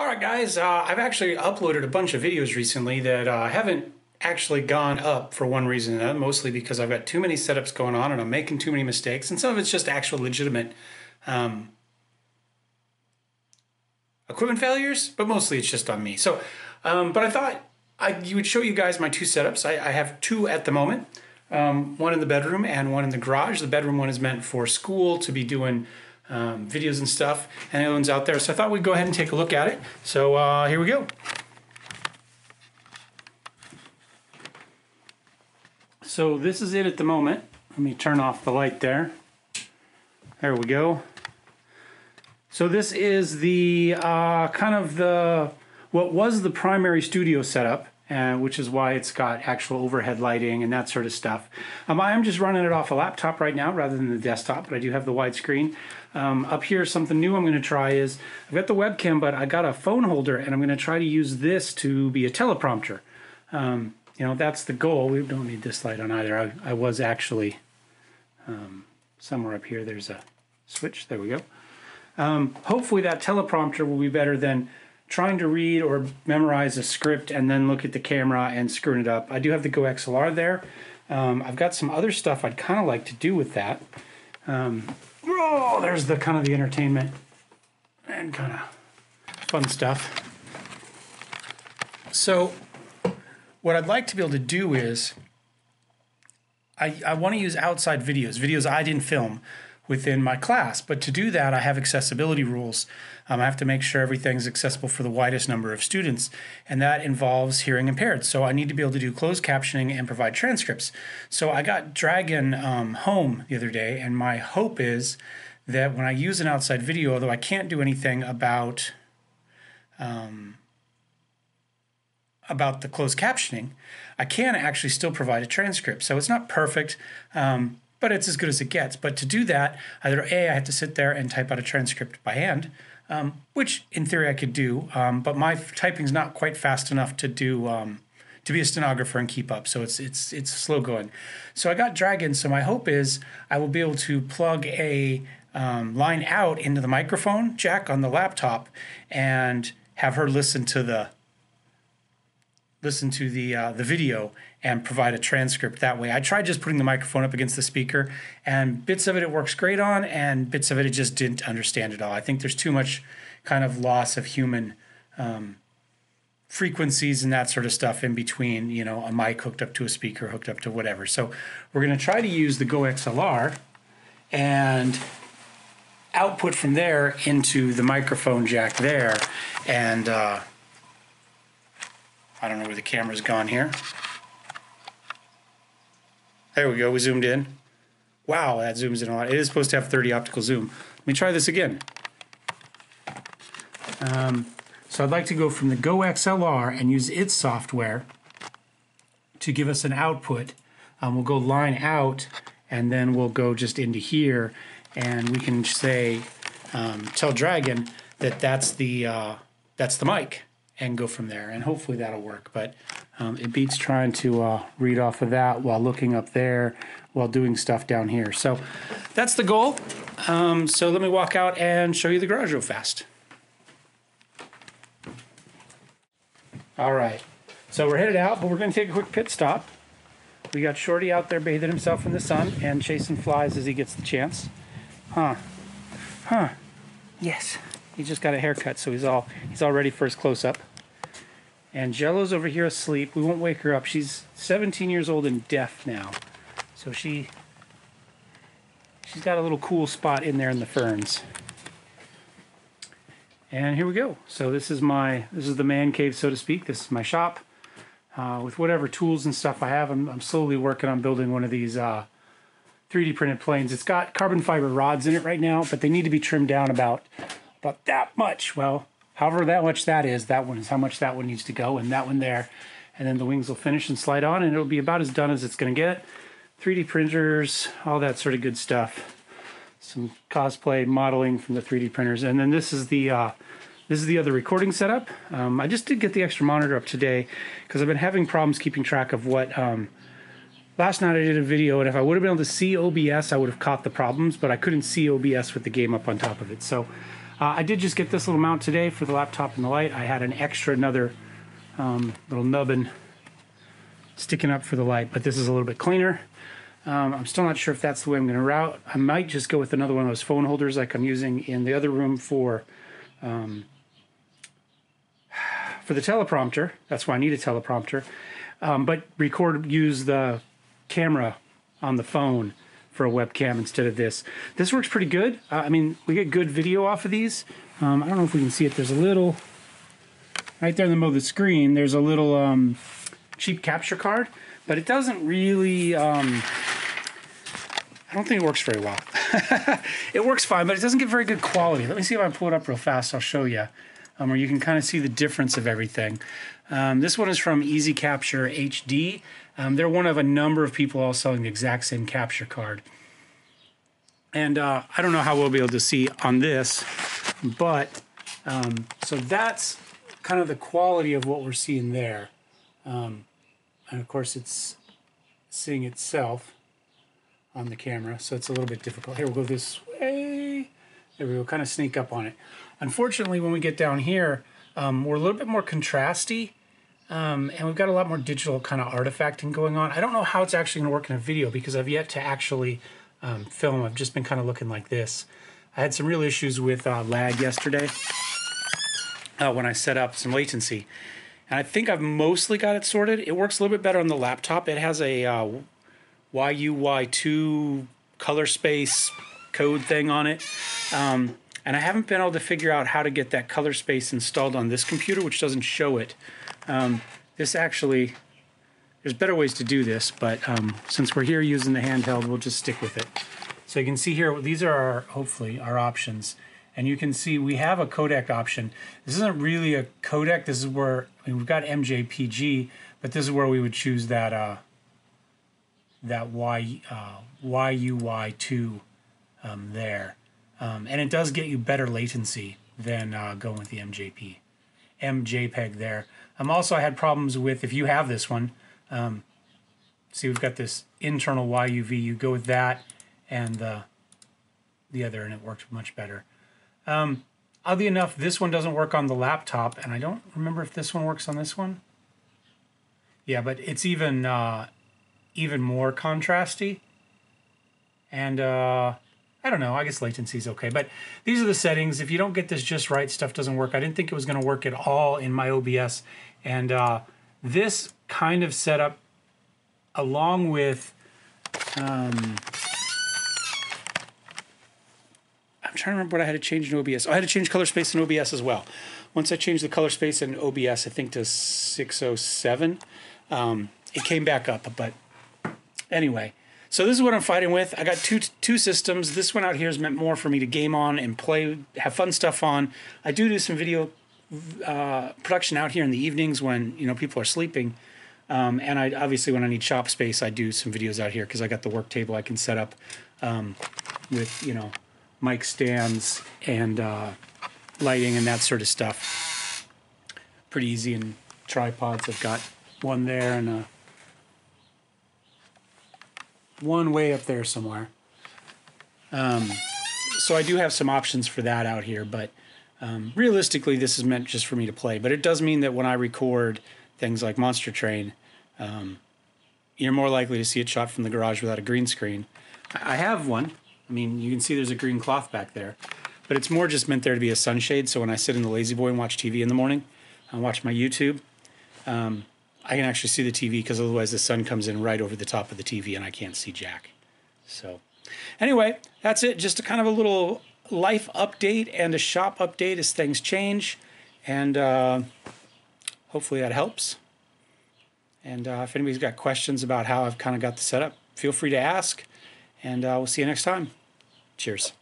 Alright guys, I've actually uploaded a bunch of videos recently that haven't actually gone up for one reason or another, mostly because I've got too many setups going on and I'm making too many mistakes, and some of it's just actual legitimate equipment failures, but mostly it's just on me. So, but I thought you would show you guys my two setups. I have two at the moment, one in the bedroom and one in the garage. The bedroom one is meant for school to be doing videos and stuff, and the other one's out there. So I thought we'd go ahead and take a look at it. So here we go. So this is it at the moment. Let me turn off the light there. There we go. So this is the what was the primary studio setup, which is why it's got actual overhead lighting and that sort of stuff. I am just running it off a laptop right now rather than the desktop, but I do have the widescreen. Up here, something new I'm going to try is, I've got the webcam, but I got a phone holder, and I'm going to try to use this to be a teleprompter. You know, that's the goal. We don't need this light on either. I was actually somewhere up here. There's a switch. There we go. Hopefully that teleprompter will be better than trying to read or memorize a script and then look at the camera and screwing it up. I do have the Go XLR there. I've got some other stuff I'd kind of like to do with that. Oh, there's the kind of the entertainment and kind of fun stuff. So what I'd like to be able to do is I want to use outside videos I didn't film within my class, but to do that I have accessibility rules. I have to make sure everything's accessible for the widest number of students, and that involves hearing impaired. So I need to be able to do closed captioning and provide transcripts. So I got Dragon home the other day, and my hope is that when I use an outside video, although I can't do anything about the closed captioning, I can actually still provide a transcript. So it's not perfect, but it's as good as it gets. But to do that, either A, I have to sit there and type out a transcript by hand, which in theory I could do, but my typing's not quite fast enough to do to be a stenographer and keep up. So it's slow going. So I got Dragon. So my hope is I will be able to plug a line out into the microphone jack on the laptop and have her listen to the video and provide a transcript that way. I tried just putting the microphone up against the speaker, and bits of it works great on, and bits of it just didn't understand at all. I think there's too much kind of loss of human frequencies and that sort of stuff in between, you know, a mic hooked up to a speaker, hooked up to whatever. So we're going to try to use the Go XLR and output from there into the microphone jack there, and I don't know where the camera's gone here. There we go, we zoomed in. Wow, that zooms in a lot. It is supposed to have 30 optical zoom. Let me try this again. So I'd like to go from the Go XLR and use its software to give us an output. We'll go line out, and then we'll go just into here, and we can say, tell Dragon that that's the mic, and go from there, and hopefully that'll work. But it beats trying to read off of that while looking up there while doing stuff down here. So that's the goal. So let me walk out and show you the garage real fast. All right, so we're headed out, but we're going to take a quick pit stop. We got Shorty out there bathing himself in the sun and chasing flies as he gets the chance. Yes. He just got a haircut, so he's all ready for his close-up. And Jello's over here asleep. We won't wake her up. She's 17 years old and deaf now, so she's got a little cool spot in there in the ferns. And here we go. So this is the man cave, so to speak. This is my shop with whatever tools and stuff I have. I'm slowly working on building one of these 3D printed planes. It's got carbon fiber rods in it right now, but they need to be trimmed down about that much. Well, however much that is how much that one needs to go, and that one there, and then the wings will finish and slide on, and it'll be about as done as it's going to get. 3D printers, all that sort of good stuff. Some cosplay modeling from the 3D printers, and then this is the other recording setup. I just did get the extra monitor up today because I've been having problems keeping track of what. Last night I did a video, and if I would have been able to see OBS, I would have caught the problems, but I couldn't see OBS with the game up on top of it. So I did just get this little mount today for the laptop and the light. I had another little nubbin sticking up for the light, but this is a little bit cleaner. I'm still not sure if that's the way I'm going to route. I might just go with another one of those phone holders like I'm using in the other room for the teleprompter. That's why I need a teleprompter. But use the camera on the phone for a webcam instead of this. This works pretty good. I mean, we get good video off of these. I don't know if we can see it. There's a little, right there in the middle of the screen, there's a little cheap capture card, but it doesn't really, I don't think it works very well. It works fine, but it doesn't get very good quality. Let me see if I pull it up real fast. I'll show you, where you can kind of see the difference of everything. This one is from Easy Capture HD. They're one of a number of people all selling the exact same capture card. And I don't know how we'll be able to see on this, but so that's kind of the quality of what we're seeing there. And of course it's seeing itself on the camera, so it's a little bit difficult. Here, we'll go this way. There we go, kind of sneak up on it. Unfortunately, when we get down here, we're a little bit more contrasty, and we've got a lot more digital kind of artifacting going on. I don't know how it's actually going to work in a video because I've yet to actually film. I've just been kind of looking like this. I had some real issues with lag yesterday when I set up some latency. And I think I've mostly got it sorted. It works a little bit better on the laptop. It has a YUY2 color space code thing on it. And I haven't been able to figure out how to get that color space installed on this computer, which doesn't show it. This actually, there's better ways to do this, but since we're here using the handheld, we'll just stick with it. So you can see here, these are hopefully our options. And you can see we have a codec option. This isn't really a codec. This is where, I mean, we've got MJPG, but this is where we would choose that YUY2 there. And it does get you better latency than going with the MJPEG there. Also, I had problems with, if you have this one, see we've got this internal YUV. You go with that and the other, and it works much better. Oddly enough, this one doesn't work on the laptop, and I don't remember if this one works on this one. Yeah, but it's even more contrasty. And I don't know, I guess latency is okay. But these are the settings. If you don't get this just right, stuff doesn't work. I didn't think it was going to work at all in my OBS. And this kind of setup, along with... I'm trying to remember what I had to change in OBS. I had to change color space in OBS as well. Once I changed the color space in OBS, I think to 607, it came back up. But anyway, so this is what I'm fighting with. I got two systems. This one out here is meant more for me to game on and play, have fun stuff on. I do some video production out here in the evenings when people are sleeping. And I obviously when I need shop space, I do some videos out here because I got the work table I can set up with mic stands and lighting and that sort of stuff. Pretty easy, and tripods. I've got one there and one way up there somewhere. So I do have some options for that out here, but realistically this is meant just for me to play. But it does mean that when I record things like Monster Train, you're more likely to see it shot from the garage without a green screen. I have one. I mean, you can see there's a green cloth back there, but it's more just meant there to be a sunshade. So when I sit in the lazy boy and watch TV in the morning, and watch my YouTube, I can actually see the TV because otherwise the sun comes in right over the top of the TV and I can't see jack. So anyway, that's it. Just a kind of a little life update and a shop update as things change. And hopefully that helps. And if anybody's got questions about how I've kind of got the setup, feel free to ask. And we'll see you next time. Cheers.